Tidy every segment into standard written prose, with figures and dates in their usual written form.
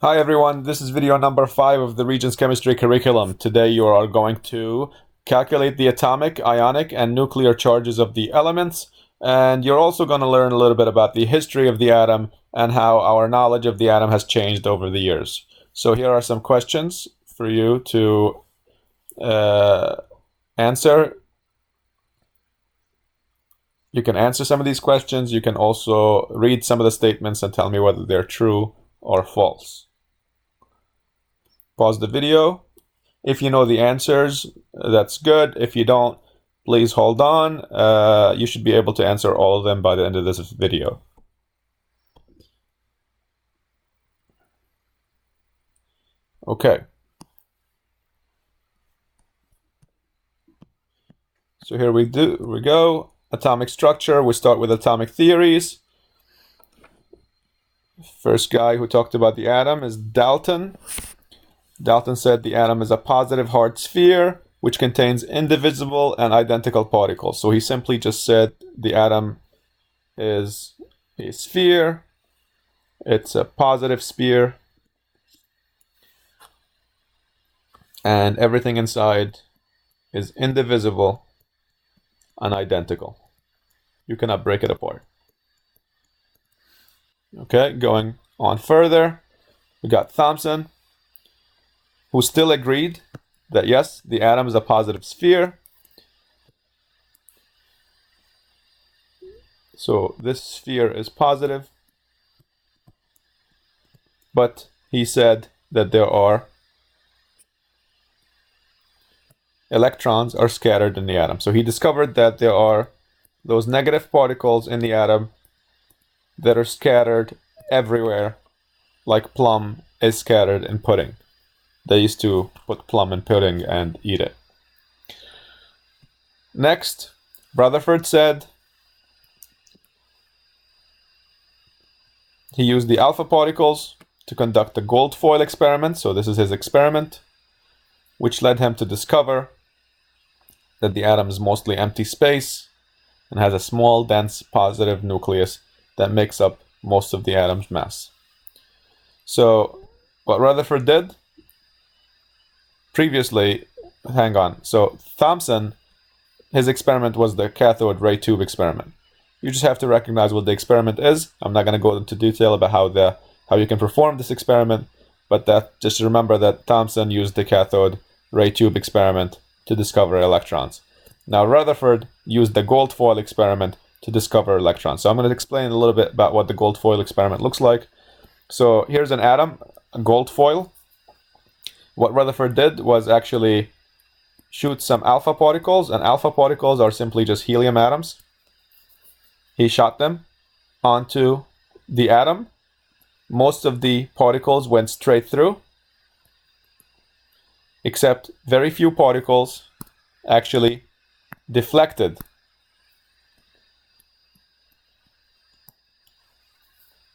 Hi everyone, this is video number 5 of the Regents Chemistry curriculum. Today you are going to calculate the atomic, ionic, and nuclear charges of the elements, and you're also going to learn a little bit about the history of the atom and how our knowledge of the atom has changed over the years. So here are some questions for you to answer. You can answer some of these questions. You can also read some of the statements and tell me whether they're true or false. Pause the video. If you know the answers, that's good. If you don't, please hold on. You should be able to answer all of them by the end of this video. Okay. So here we go. Atomic structure. We start with atomic theories. First guy who talked about the atom is Dalton. Dalton said the atom is a positive hard sphere which contains indivisible and identical particles. So he simply just said the atom is a sphere. It's a positive sphere. And everything inside is indivisible and identical. You cannot break it apart. Okay, going on further, we got Thomson, who still agreed that yes, the atom is a positive sphere. So this sphere is positive, but he said that there are electrons are scattered in the atom. So he discovered that there are those negative particles in the atom that are scattered everywhere, like plum is scattered in pudding. They used to put plum in pudding and eat it. Next, Rutherford said he used the alpha particles to conduct the gold foil experiment. So this is his experiment, which led him to discover that the atom is mostly empty space and has a small, dense, positive nucleus that makes up most of the atom's mass. So what Rutherford did previously, so Thomson, his experiment was the cathode ray tube experiment. You just have to recognize what the experiment is. I'm not going to go into detail about how you can perform this experiment, but just remember that Thomson used the cathode ray tube experiment to discover electrons. Now Rutherford used the gold foil experiment to discover electrons. So I'm going to explain a little bit about what the gold foil experiment looks like. So here's an atom, a gold foil. What Rutherford did was actually shoot some alpha particles, and alpha particles are simply just helium atoms. He shot them onto the atom. Most of the particles went straight through, except very few particles actually deflected.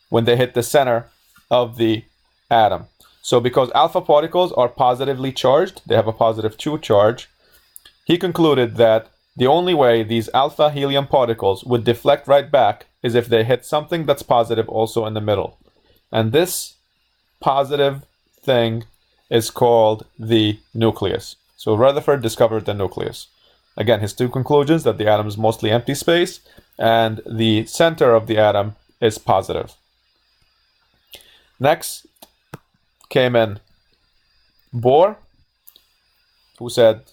When they hit the center of the atom. So because alpha particles are positively charged, they have a positive 2 charge, he concluded that the only way these alpha helium particles would deflect right back is if they hit something that's positive also in the middle. And this positive thing is called the nucleus. So Rutherford discovered the nucleus. Again, his two conclusions, that the atom is mostly empty space and the center of the atom is positive. Next came in Bohr, who said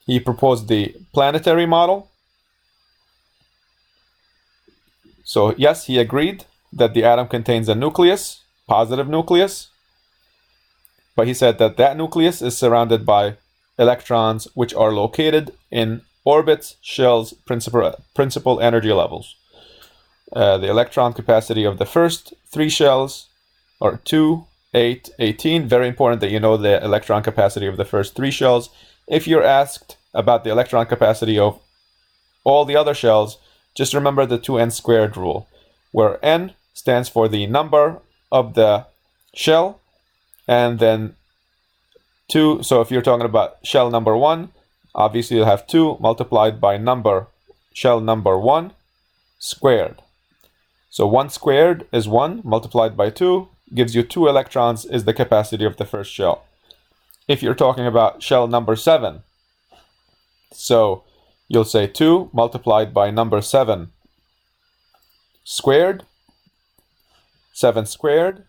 he proposed the planetary model. So yes, he agreed that the atom contains a nucleus, positive nucleus, but he said that that nucleus is surrounded by electrons which are located in orbits, shells, principal energy levels. The electron capacity of the first 3 shells are 2, 8, 18. Very important that you know the electron capacity of the first 3 shells. If you're asked about the electron capacity of all the other shells, just remember the 2n squared rule, where n stands for the number of the shell, and then 2. So if you're talking about shell number 1, obviously you'll have 2 multiplied by shell number 1 squared. So 1 squared is 1 multiplied by 2, gives you 2 electrons is the capacity of the first shell. If you're talking about shell number 7, so you'll say 2 multiplied by number 7 squared. 7 squared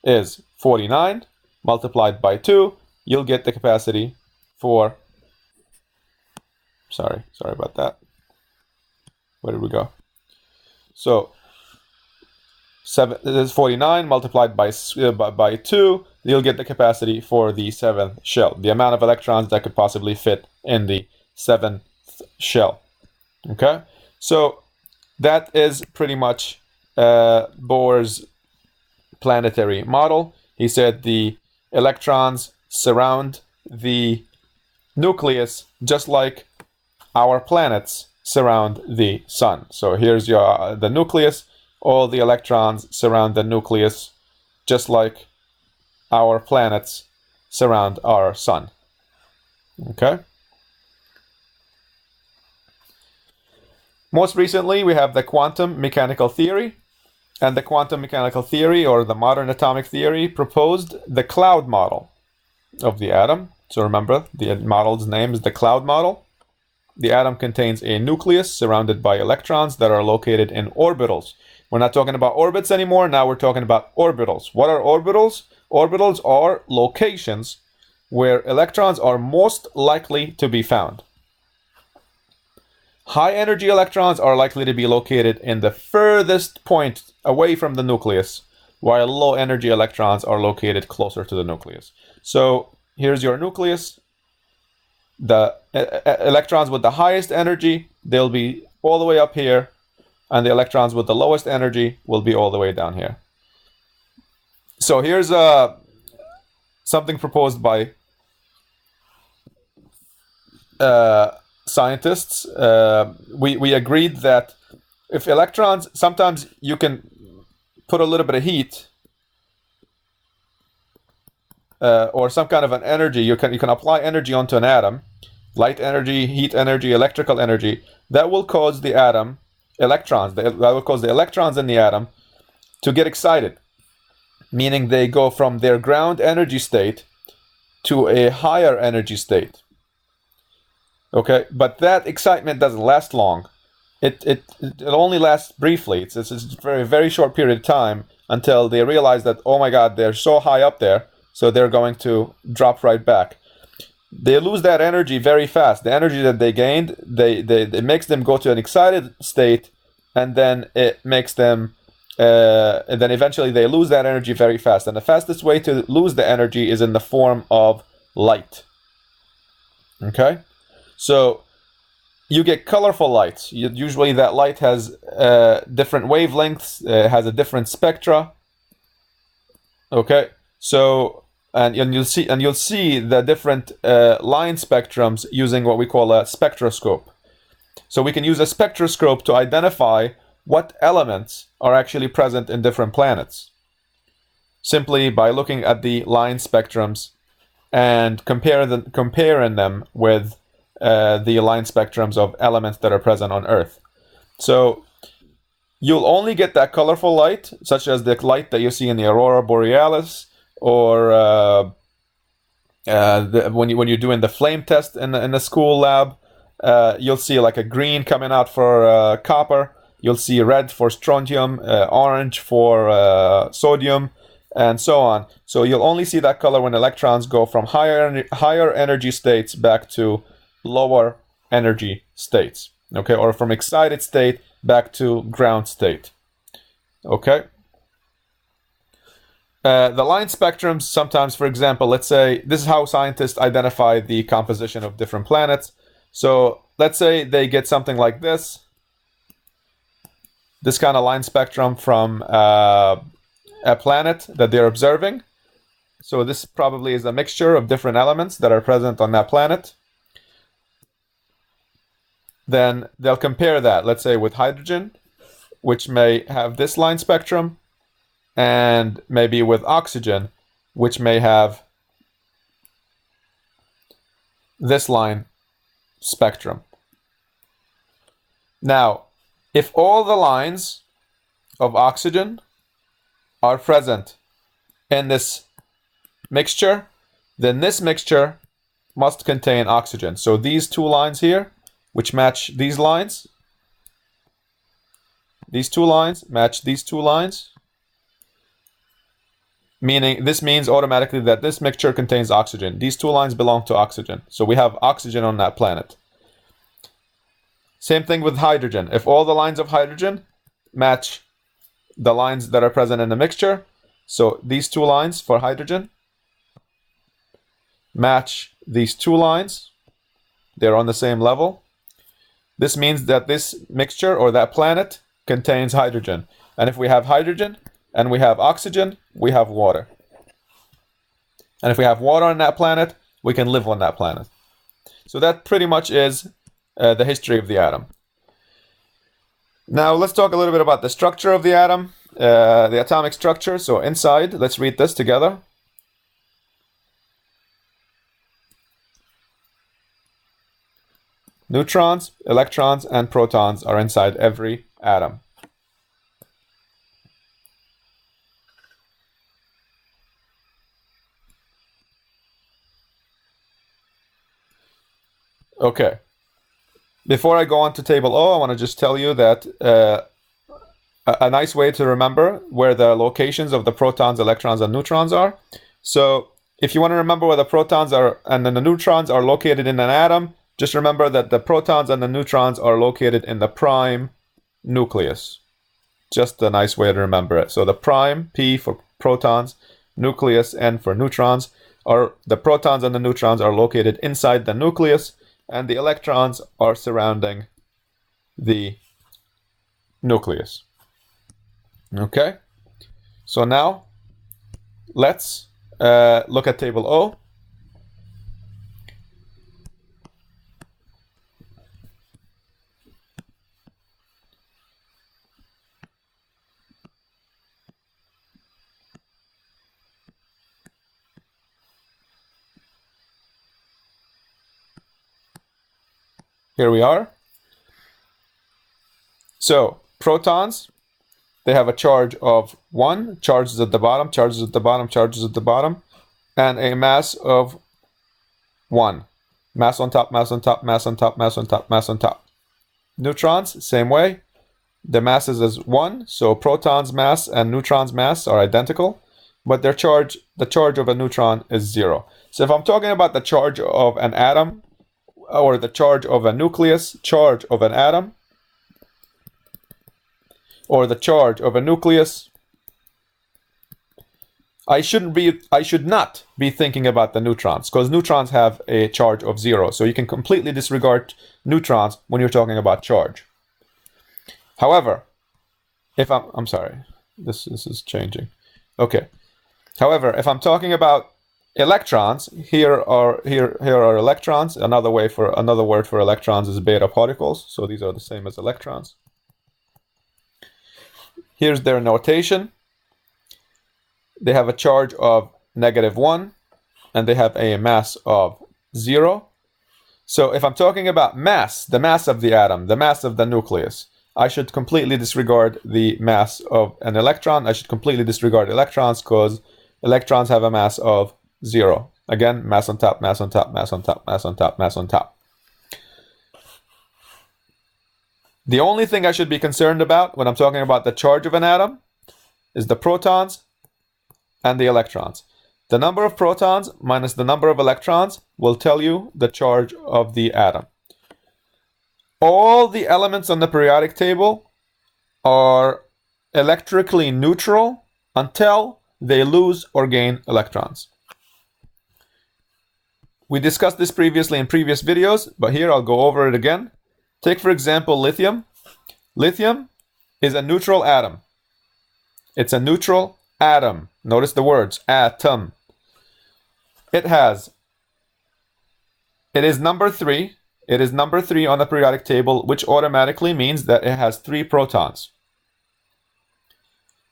is 49. Multiplied by 2, you'll get the capacity for... Sorry about that. Where did we go? So 7 is 49 multiplied by 2, you'll get the capacity for the 7th shell, the amount of electrons that could possibly fit in the 7th shell. Okay, so that is pretty much Bohr's planetary model. He said the electrons surround the nucleus just like our planets surround the sun. So here's the nucleus. All the electrons surround the nucleus just like our planets surround our sun. Okay. Most recently, we have the quantum mechanical theory. And the quantum mechanical theory, or the modern atomic theory, proposed the cloud model of the atom. So remember, the model's name is the cloud model. The atom contains a nucleus surrounded by electrons that are located in orbitals. We're not talking about orbits anymore. Now we're talking about orbitals. What are orbitals? Orbitals are locations where electrons are most likely to be found. High energy electrons are likely to be located in the furthest point away from the nucleus, while low energy electrons are located closer to the nucleus. So here's your nucleus. The electrons with the highest energy, they'll be all the way up here, and the electrons with the lowest energy will be all the way down here. So here's something proposed by scientists. We agreed that if electrons, sometimes you can put a little bit of heat or some kind of an energy. You can apply energy onto an atom, light energy, heat energy, electrical energy. That will cause the atom, electrons, that will cause the electrons in the atom to get excited, meaning they go from their ground energy state to a higher energy state. Okay, but that excitement doesn't last long. It only lasts briefly. It's a very, very short period of time until they realize that, oh my God, they're so high up there, so they're going to drop right back. They lose that energy very fast. The energy that they gained, it makes them go to an excited state, and then it makes them, and then eventually they lose that energy very fast. And the fastest way to lose the energy is in the form of light. Okay? So you get colorful lights. Usually that light has different wavelengths, has a different spectra. Okay, so and you'll see the different line spectrums using what we call a spectroscope. So we can use a spectroscope to identify what elements are actually present in different planets, simply by looking at the line spectrums and comparing them with the line spectrums of elements that are present on Earth. So you'll only get that colorful light, such as the light that you see in the aurora borealis, or when you're doing the flame test in the school lab. You'll see like a green coming out for copper. You'll see red for strontium, orange for sodium, and so on. So you'll only see that color when electrons go from higher energy states back to lower energy states, okay, or from excited state back to ground state. Okay. The line spectrums sometimes, for example, let's say this is how scientists identify the composition of different planets. So let's say they get something like this kind of line spectrum from a planet that they're observing. So this probably is a mixture of different elements that are present on that planet. Then they'll compare that, let's say, with hydrogen, which may have this line spectrum, and maybe with oxygen, which may have this line spectrum. Now, if all the lines of oxygen are present in this mixture, then this mixture must contain oxygen. So these two lines here, which match these lines, these two lines match these two lines, meaning this means automatically that this mixture contains oxygen. These two lines belong to oxygen. So we have oxygen on that planet. Same thing with hydrogen. If all the lines of hydrogen match the lines that are present in the mixture, so these two lines for hydrogen match these two lines, they're on the same level. This means that this mixture or that planet contains hydrogen. And if we have hydrogen and we have oxygen, we have water. And if we have water on that planet, we can live on that planet. So that pretty much is the history of the atom. Now let's talk a little bit about the structure of the atom, the atomic structure. So inside, let's read this together. Neutrons, electrons, and protons are inside every atom. Okay. Before I go on to table O, I want to just tell you that a nice way to remember where the locations of the protons, electrons, and neutrons are. So if you want to remember where the protons are and then the neutrons are located in an atom, just remember that the protons and the neutrons are located in the prime nucleus. Just a nice way to remember it. So the prime, P for protons, nucleus, N for neutrons, are the protons and the neutrons are located inside the nucleus, and the electrons are surrounding the nucleus. Okay, so now let's look at table O. Here we are. So protons, they have a charge of 1, charges at the bottom, charges at the bottom, charges at the bottom, and a mass of 1. Mass on top, mass on top, mass on top, mass on top, mass on top. Neutrons, same way. The masses is 1, so protons' mass and neutrons' mass are identical, but their charge, the charge of a neutron is 0. So if I'm talking about the charge of an atom, or the charge of a nucleus, charge of an atom, or the charge of a nucleus, I should not be thinking about the neutrons, because neutrons have a charge of 0. So you can completely disregard neutrons when you're talking about charge. However, if I'm sorry, this is changing. Okay. However, if I'm talking about electrons, here are electrons. Another word for electrons is beta particles. So these are the same as electrons. Here's their notation. They have a charge of -1 and they have a mass of 0. So if I'm talking about mass, the mass of the atom, the mass of the nucleus, I should completely disregard the mass of an electron. I should completely disregard electrons because electrons have a mass of 0. Again, mass on top, mass on top, mass on top, mass on top, mass on top. The only thing I should be concerned about when I'm talking about the charge of an atom is the protons and the electrons. The number of protons minus the number of electrons will tell you the charge of the atom. All the elements on the periodic table are electrically neutral until they lose or gain electrons. We discussed this previously in previous videos, but here I'll go over it again. Take, for example, lithium. Lithium is a neutral atom. It's a neutral atom. Notice the words, atom. It is number 3. It is number 3 on the periodic table, which automatically means that it has 3 protons.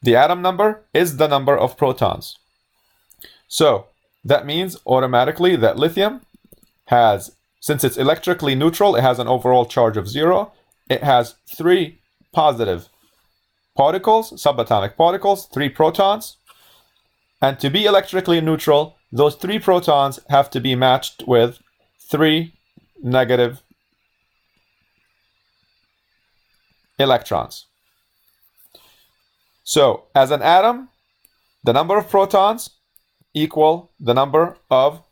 The atom number is the number of protons. So that means automatically that lithium has, since it's electrically neutral, it has an overall charge of 0. It has 3 positive particles, subatomic particles, 3 protons, And to be electrically neutral, those 3 protons have to be matched with 3 negative electrons. So, as an atom, the number of protons equal the number of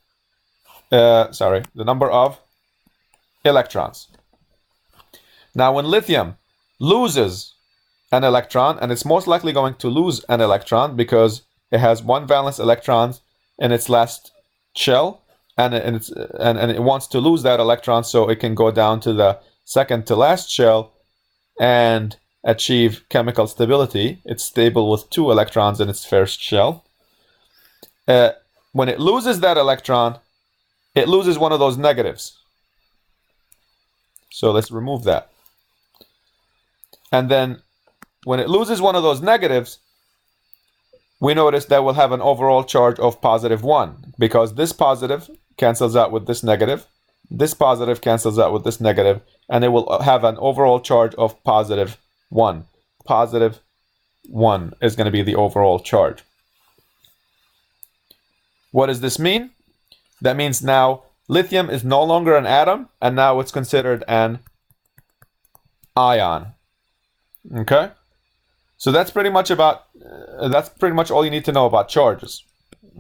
electrons. Now, when lithium loses an electron, and it's most likely going to lose an electron because it has 1 valence electron in its last shell, and it wants to lose that electron so it can go down to the second to last shell and achieve chemical stability. It's stable with 2 electrons in its first shell. When it loses that electron, it loses one of those negatives. So let's remove that. And then when it loses one of those negatives, we notice that we'll have an overall charge of +1, because this positive cancels out with this negative, this positive cancels out with this negative, and it will have an overall charge of +1. +1 is going to be the overall charge. What does this mean? That means now lithium is no longer an atom, and now it's considered an ion. Okay? So that's pretty much all you need to know about charges.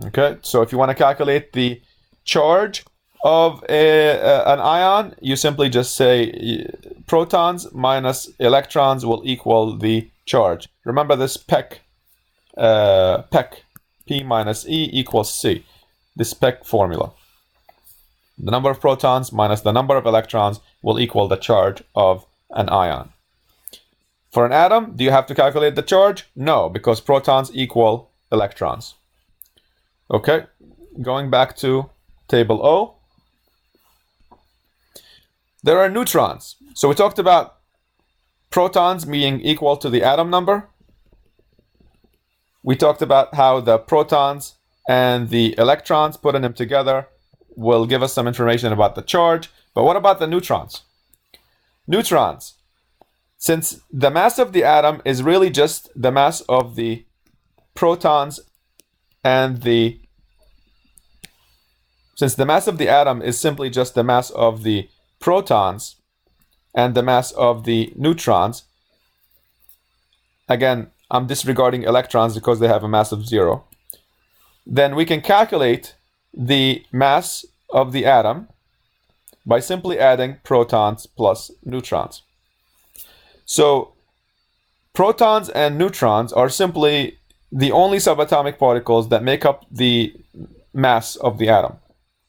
Okay? So if you want to calculate the charge of an ion, you simply just say protons minus electrons will equal the charge. Remember this PEC, P minus E equals C, this PEC formula. The number of protons minus the number of electrons will equal the charge of an ion. For an atom, do you have to calculate the charge? No, because protons equal electrons. Okay, going back to table O. There are neutrons. So we talked about protons being equal to the atom number. We talked about how the protons and the electrons, putting them together, will give us some information about the charge. But what about the neutrons? Neutrons. Since the mass of the atom is really just the mass of the protons and since the mass of the atom is simply just the mass of the protons and the mass of the neutrons, again, I'm disregarding electrons because they have a mass of 0, then we can calculate the mass of the atom by simply adding protons plus neutrons. So protons and neutrons are simply the only subatomic particles that make up the mass of the atom.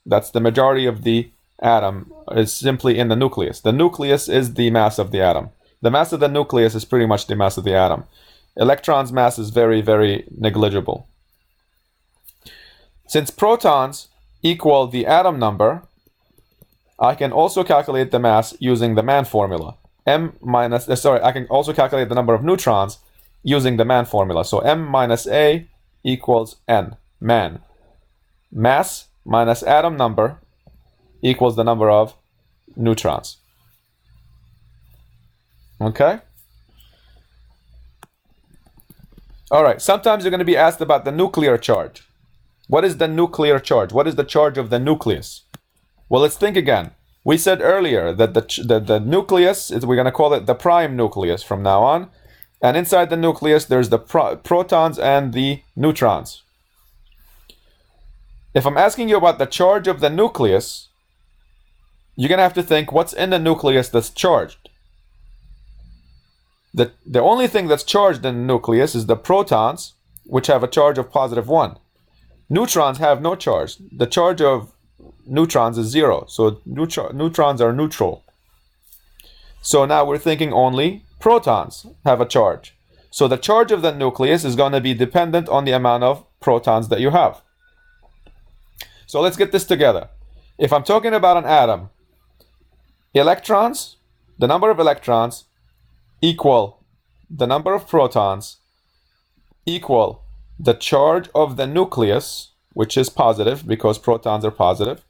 That's the majority of the atom is simply in the nucleus. The nucleus is the mass of the atom. The mass of the nucleus is pretty much the mass of the atom. Electrons' mass is very, very negligible. Since protons equal the atom number, I can also calculate the mass using the Mann formula. I can also calculate the number of neutrons using the Mann formula. So M minus A equals N, Mann. Mass minus atom number equals the number of neutrons. Okay? All right, sometimes you're going to be asked about the nuclear charge. What is the nuclear charge? What is the charge of the nucleus? Well, let's think again. We said earlier that the nucleus, we're going to call it the prime nucleus from now on. And inside the nucleus, there's the protons and the neutrons. If I'm asking you about the charge of the nucleus, you're going to have to think, what's in the nucleus that's charged? The only thing that's charged in the nucleus is the protons, which have a charge of +1. Neutrons have no charge. The charge of neutrons is 0, so neutrons are neutral. So now we're thinking only protons have a charge. So the charge of the nucleus is going to be dependent on the amount of protons that you have. So let's get this together. If I'm talking about an atom, electrons, the number of electrons equal the number of protons equal the charge of the nucleus, which is positive because protons are positive.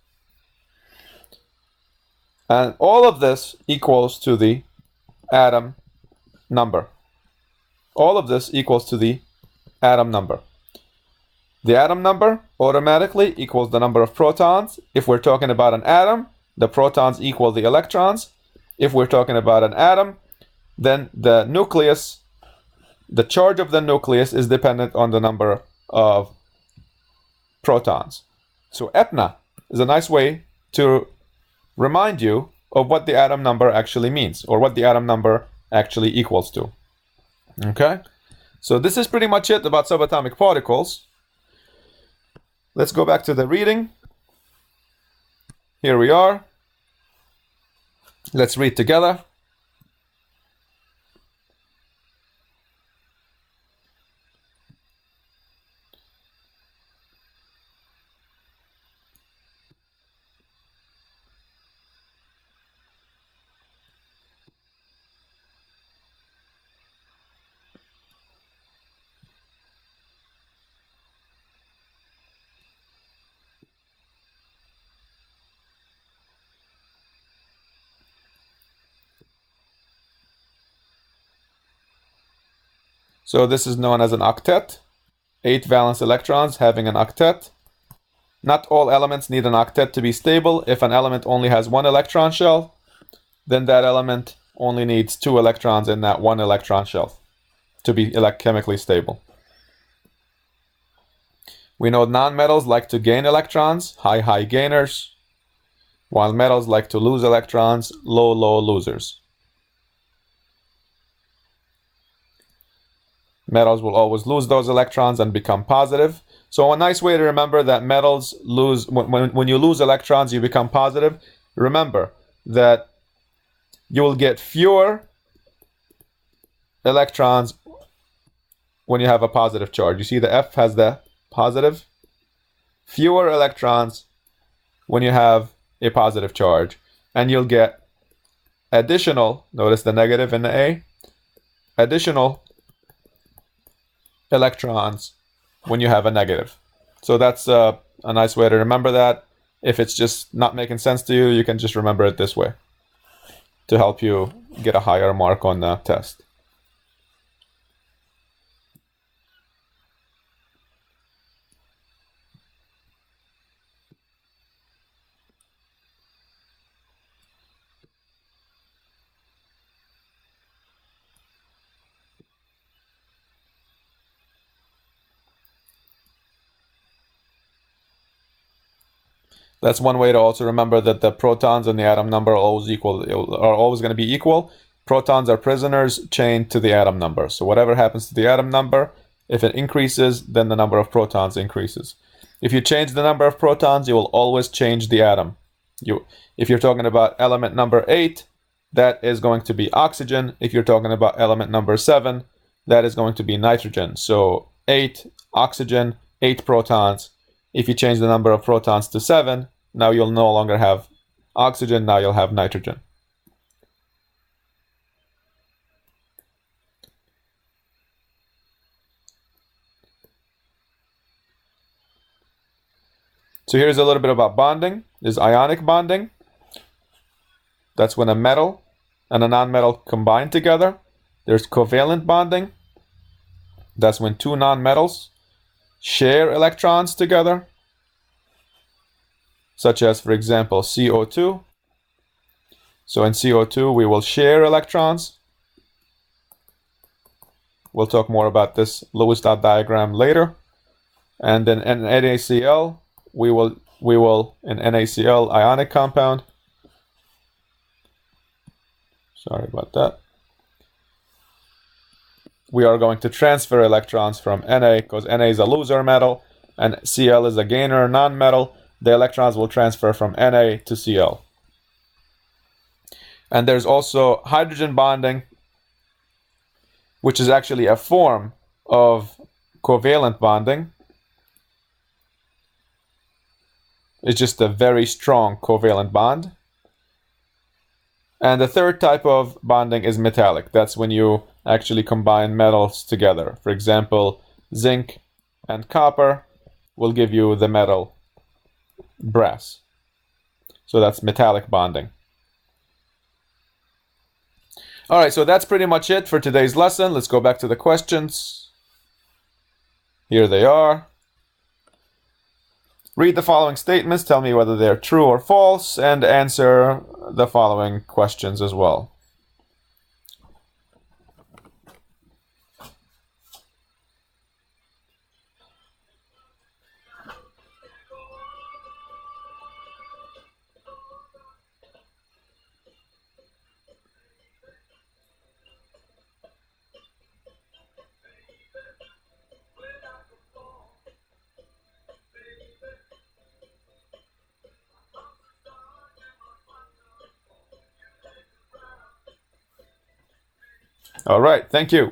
And all of this equals to the atom number. All of this equals to the atom number. The atom number automatically equals the number of protons. If we're talking about an atom, the protons equal the electrons. If we're talking about an atom, then the nucleus, the charge of the nucleus is dependent on the number of protons. So EPNA is a nice way to remind you of what the atom number actually means, or what the atom number actually equals to. Okay? So this is pretty much it about subatomic particles. Let's go back to the reading. Here we are. Let's read together. So this is known as an octet. 8 valence electrons having an octet. Not all elements need an octet to be stable. If an element only has 1 electron shell, then that element only needs 2 electrons in that 1 electron shell to be chemically stable. We know nonmetals like to gain electrons, high gainers, while metals like to lose electrons, low losers. Metals will always lose those electrons and become positive. So a nice way to remember that metals lose, when you lose electrons, you become positive. Remember that you will get fewer electrons when you have a positive charge. You see the F has the positive. Fewer electrons when you have a positive charge. And you'll get additional, notice the negative in the A, additional electrons when you have a negative. So that's a nice way to remember that. If it's just not making sense to you, you can just remember it this way to help you get a higher mark on the test. That's one way to also remember that the protons and the atom number are always going to be equal. Protons are prisoners chained to the atom number. So whatever happens to the atom number, if it increases, then the number of protons increases. If you change the number of protons, you will always change the atom. If you're talking about element number 8, that is going to be oxygen. If you're talking about element number 7, that is going to be nitrogen. So 8 oxygen, 8 protons. If you change the number of protons to 7, now you'll no longer have oxygen, now you'll have nitrogen. So here's a little bit about bonding. There's ionic bonding. That's when a metal and a nonmetal combine together. There's covalent bonding. That's when 2 nonmetals share electrons together, such as, for example, CO2. So in CO2, we will share electrons. We'll talk more about this Lewis dot diagram later. And then in NaCl, we will in NaCl ionic compound. Sorry about that. We are going to transfer electrons from Na, because Na is a loser metal and Cl is a gainer nonmetal. The electrons will transfer from Na to Cl. And there's also hydrogen bonding, which is actually a form of covalent bonding. It's just a very strong covalent bond. And the third type of bonding is metallic. That's when you actually combine metals together. For example, zinc and copper will give you the metal brass. So that's metallic bonding. All right, so that's pretty much it for today's lesson. Let's go back to the questions. Here they are. Read the following statements, tell me whether they're true or false, and answer the following questions as well. All right, thank you.